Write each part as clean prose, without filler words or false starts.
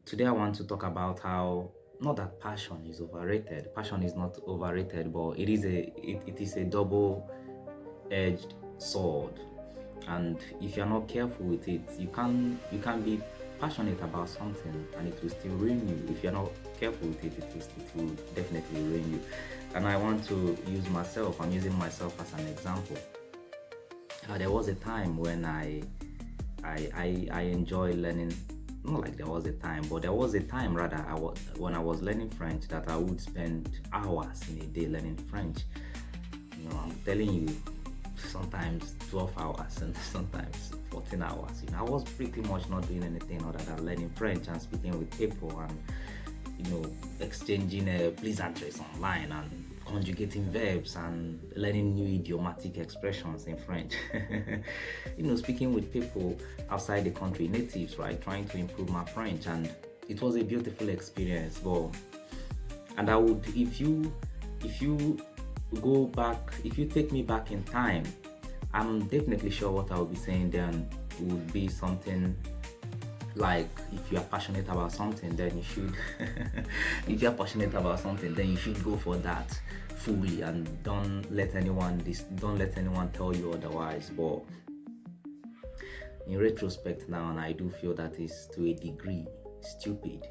Today I want to talk about how not that passion is overrated. Passion is not overrated, but it is a double-edged sword. And if you're not careful with it, you can be passionate about something and it will still ruin you. If you're not careful with it will definitely ruin you. And I want to use myself. I'm using myself as an example. There was a time when I enjoy learning. Not like there was a time, but there was a time rather when I was learning French that I would spend hours in a day learning French. I'm telling you, sometimes 12 hours and sometimes 14 hours. I was pretty much not doing anything other than learning French and speaking with people and exchanging pleasantries online and conjugating verbs and learning new idiomatic expressions in French. Speaking with people outside the country, natives, right? Trying to improve my French, and it was a beautiful experience. But and I would, if you go back, if you take me back in time, I'm definitely sure what I will be saying then would be something like, if you are passionate about something, then you should if you are passionate about something, then you should go for that fully and don't let anyone tell you otherwise. But in retrospect now, and I do feel that is to a degree stupid.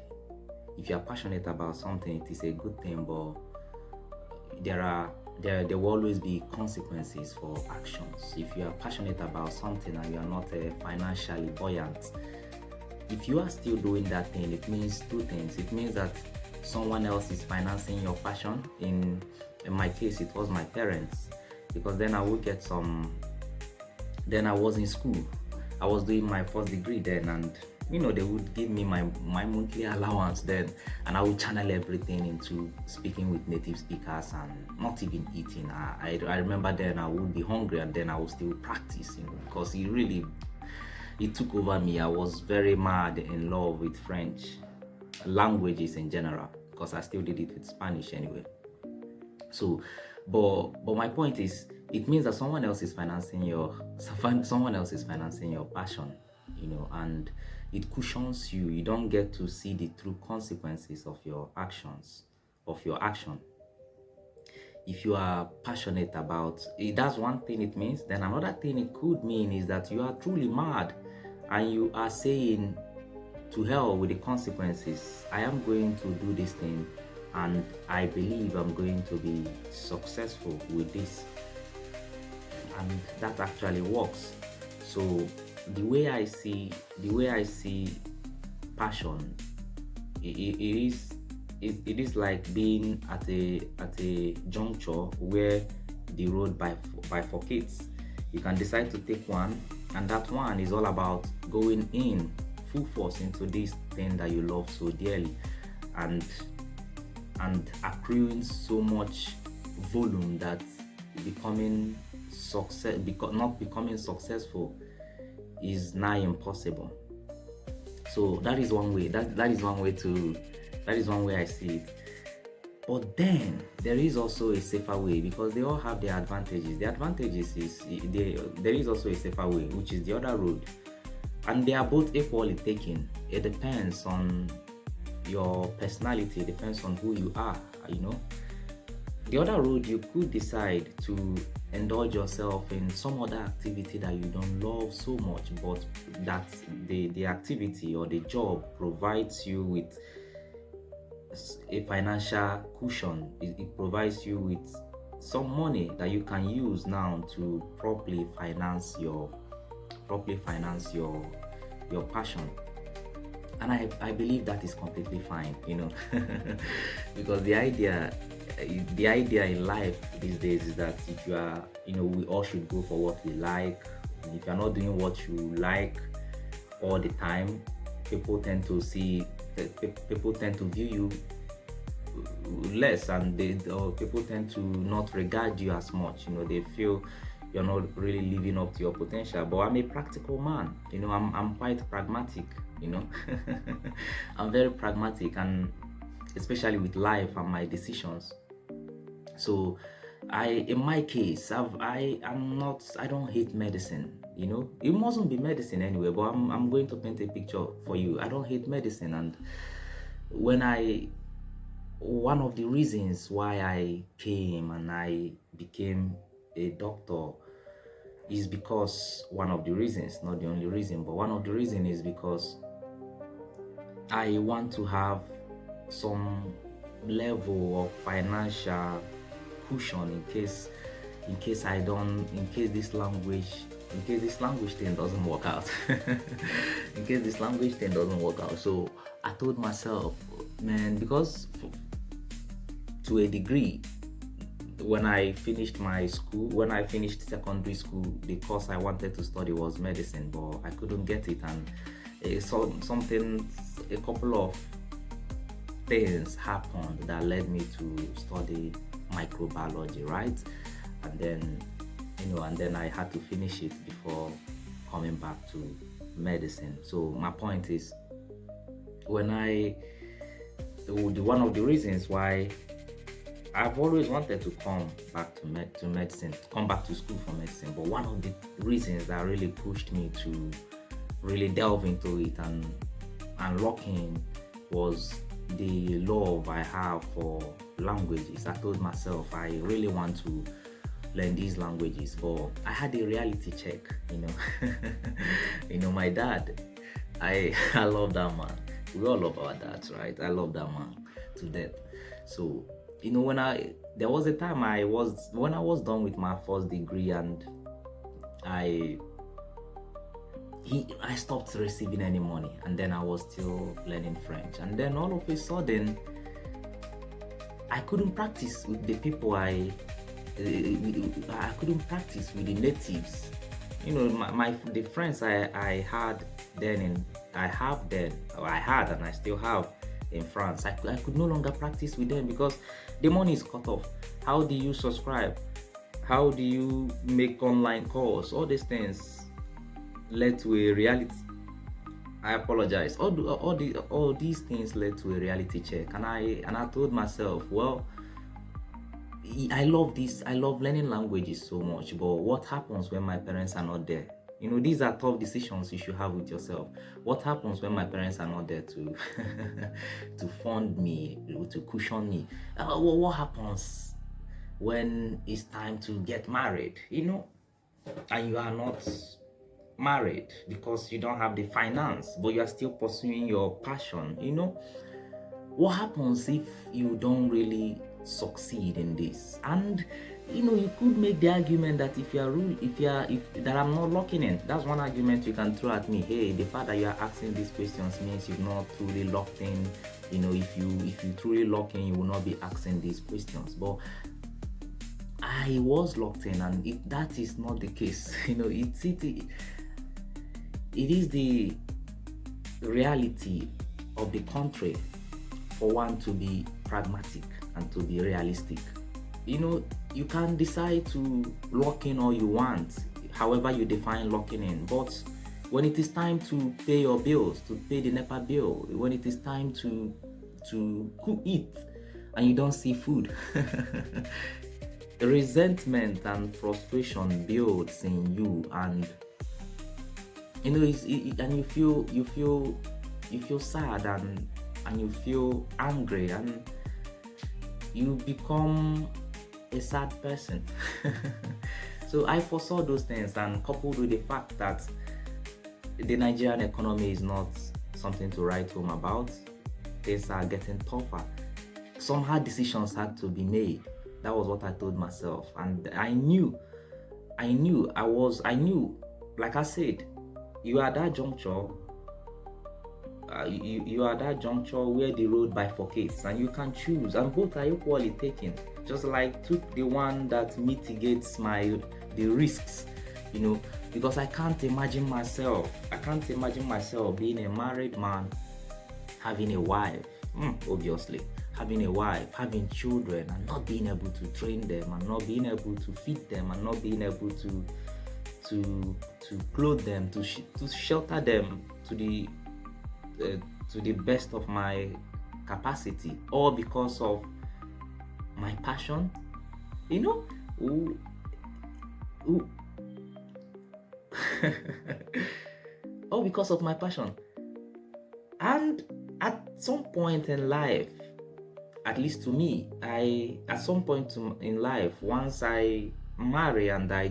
If you are passionate about something, it is a good thing, but there will always be consequences for actions. If you are passionate about something and you are not financially buoyant, if you are still doing that thing, it means two things. It means that someone else is financing your passion. In my case, it was my parents, because then I would get some. Then I was in school. I was doing my first degree then, and they would give me my monthly allowance then, and I would channel everything into speaking with native speakers and not even eating. I remember then I would be hungry and then I would still practice, because it took over me. I was very mad in love with French languages in general, because I still did it with Spanish anyway. So, but my point is, it means that someone else is financing your passion, and it cushions you. You don't get to see the true consequences of your actions, of your action. If you are passionate about it, that's one thing it means. Then another thing it could mean is that you are truly mad and you are saying, to hell with the consequences. I am going to do this thing and I believe I'm going to be successful with this. And that actually works. So the way I see passion, it is like being at a juncture where the road bifurcates. You can decide to take one, and that one is all about going in full force into this thing that you love so dearly, and accruing so much volume that not becoming successful is nigh impossible. So that is one way. That is one way I see it. But then there is also a safer way, because they all have their advantages. The advantages is there is also a safer way, which is the other road, and they are both equally taken. It depends on your personality. It depends on who you are. The other road, you could decide to indulge yourself in some other activity that you don't love so much, but that the activity or the job provides you with a financial cushion. It provides you with some money that you can use now to properly finance your passion. And I believe that is completely fine, because the idea in life these days is that if you are, we all should go for what we like. And if you're not doing what you like all the time, people tend to view you less, and people tend to not regard you as much. They feel you're not really living up to your potential. But I'm a practical man. I'm quite pragmatic. I'm very pragmatic, and especially with life and my decisions. So in my case, I don't hate medicine. It mustn't be medicine anyway, but I'm going to paint a picture for you. I don't hate medicine, and when I one of the reasons why I came and I became a doctor is because one of the reasons, not the only reason, but one of the reasons is because I want to have some level of financial cushion in case I don't in case this language thing doesn't work out. In case this language thing doesn't work out. So I told myself, man, because to a degree, when I finished secondary school, the course I wanted to study was medicine, but I couldn't get it, and a couple of things happened that led me to study microbiology, right? And then I had to finish it before coming back to medicine. So my point is, one of the reasons why I've always wanted to come back to medicine, come back to school for medicine, but one of the reasons that really pushed me to really delve into it and lock in was the love I have for languages. I told myself I really want to learn these languages, but I had a reality check. My dad, I love that man. We all love our dads, right? I love that man to death. So there was a time when I was done with my first degree, and I stopped receiving any money, and then I was still learning French, and then all of a sudden I couldn't practice with the people I couldn't practice with the natives. The friends I had then I had and I still have in France. I could no longer practice with them because the money is cut off. How do you subscribe? How do you make online calls? All these things led to a reality. I apologize. All these things led to a reality check, and I told myself, well, I love this. I love learning languages so much, but what happens when my parents are not there? These are tough decisions you should have with yourself. What happens when my parents are not there to to fund me, to cushion me? What happens when it's time to get married? And you are not married because you don't have the finance, but you are still pursuing your passion. What happens if you don't really succeed in this? And you could make the argument that if that I'm not locking in. That's one argument you can throw at me. Hey, the fact that you are asking these questions means you're not truly locked in. If you truly lock in, you will not be asking these questions. But I was locked in, and that is not the case. It is the reality of the country for one to be pragmatic and to be realistic. You can decide to lock in all you want, however you define locking in, but when it is time to pay your bills, to pay the NEPA bill, when it is time to eat and you don't see food, resentment and frustration builds in you, and and you feel sad, and you feel angry, and you become a sad person. So I foresaw those things, and coupled with the fact that the Nigerian economy is not something to write home about, things are getting tougher. Some hard decisions had to be made. That was what I told myself, and I knew, like I said, you are at that juncture. You are at that juncture where the road bifurcates, and you can choose, and both are equally taken. Just like took the one that mitigates the risks, because I can't imagine myself being a married man, having a wife, obviously having a wife, having children, and not being able to train them, and not being able to feed them, and not being able to clothe them, to shelter them to the best of my capacity, all because of my passion. All because of my passion. And at some point in life, at least to me, at some point in life, once I marry and I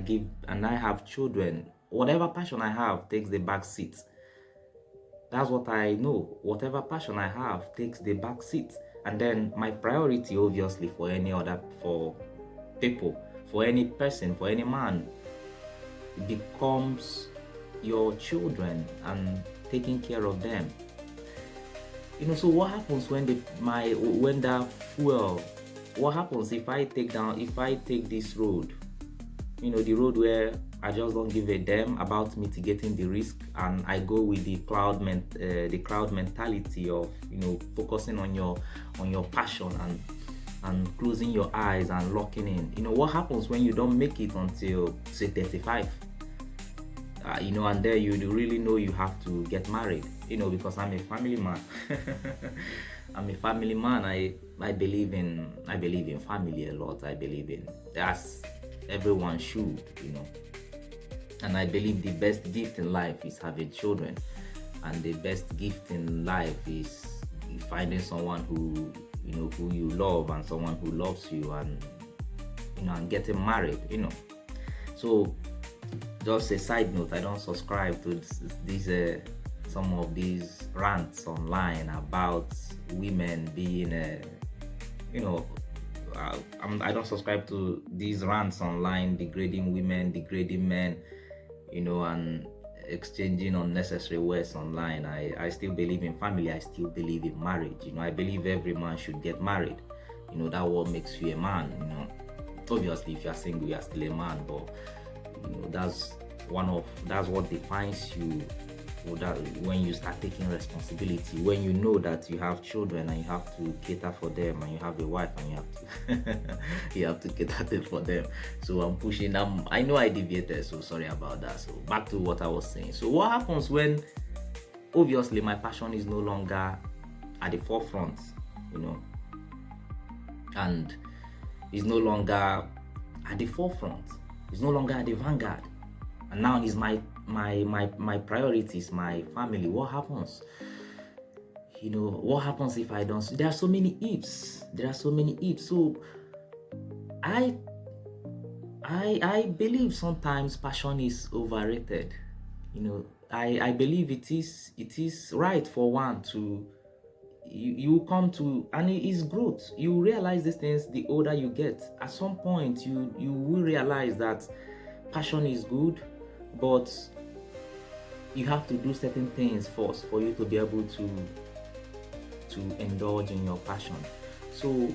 have children, whatever passion I have takes the back seat. That's what I know. Whatever passion I have takes the back seat. And then my priority, obviously, for people, for any person, for any man, becomes your children and taking care of them. So what happens when that fuel, what happens if I take this road, the road where I just don't give a damn about mitigating the risk, and I go with the crowd mentality of focusing on your passion and closing your eyes and locking in. What happens when you don't make it until say 35? And there you really know you have to get married. Because I'm a family man. I'm a family man. I believe in family a lot. I believe in, as everyone should, And I believe the best gift in life is having children, and the best gift in life is finding someone who you love, and someone who loves you, and and getting married. So just a side note, I don't subscribe to these some of these rants online about women being I don't subscribe to these rants online degrading women, degrading men, and exchanging unnecessary words online. I still believe in family. I still believe in marriage. I believe every man should get married. That what makes you a man. Obviously, if you're single, you're still a man, but that's what defines you. When you start taking responsibility, when you know that you have children and you have to cater for them, and you have a wife and you have to cater for them. So I'm pushing. I know I deviated, so sorry about that. So back to what I was saying. So what happens when obviously my passion is no longer at the forefront, and is no longer at the forefront, it's no longer at the vanguard, and now is my priority is my family. What happens? What happens if I don't? There are so many ifs. So I believe sometimes passion is overrated. I believe it is right for one to you come to, and it is growth. You realize these things the older you get. At some point you will realize that passion is good, but you have to do certain things first for you to be able to indulge in your passion. So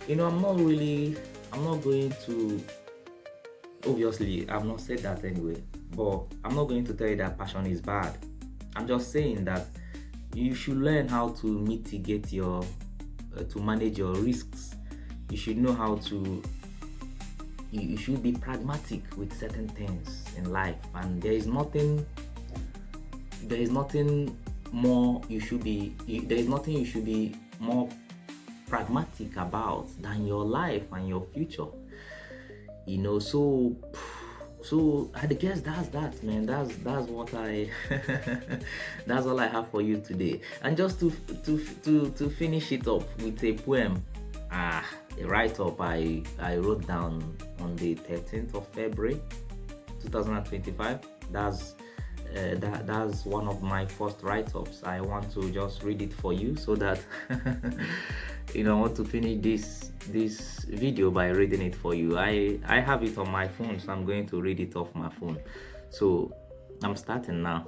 I'm not going to, obviously I've not said that anyway, but I'm not going to tell you that passion is bad. I'm just saying that you should learn how to mitigate to manage your risks. You should know how to, you should be pragmatic with certain things in life, and there is nothing more you should be more pragmatic about than your life and your future. So I guess that's that, man. That's what I that's all I have for you today. And just to finish it up with a poem, a write-up I wrote down on the 13th of February 2025. That's one of my first write-ups. I want to just read it for you so that I want to finish this video by reading it for you. I have it on my phone, so I'm going to read it off my phone. So I'm starting now.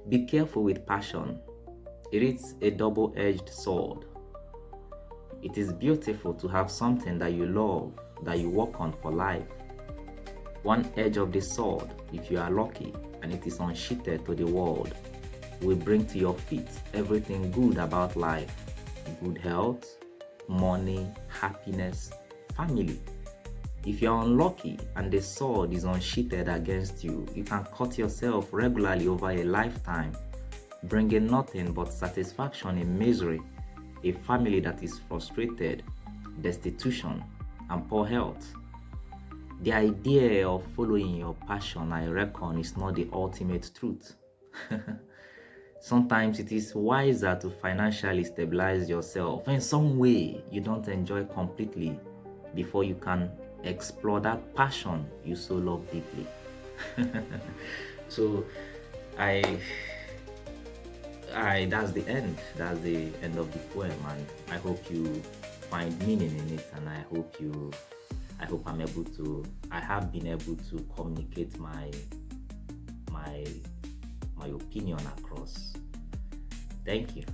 Be careful with passion. It is a double-edged sword. It is beautiful to have something that you love, that you work on for life. One edge of the sword, if you are lucky and it is unsheathed to the world, will bring to your feet everything good about life. Good health, money, happiness, family. If you're unlucky and the sword is unsheathed against you, you can cut yourself regularly over a lifetime, bringing nothing but satisfaction in misery, a family that is frustrated, destitution, and poor health. The idea of following your passion, I reckon, is not the ultimate truth. Sometimes it is wiser to financially stabilize yourself in some way you don't enjoy completely before you can explore that passion you so love deeply. So I that's the end. That's the end of the poem, and I hope you find meaning in it, and I hope I have been able to communicate my my opinion across. Thank you.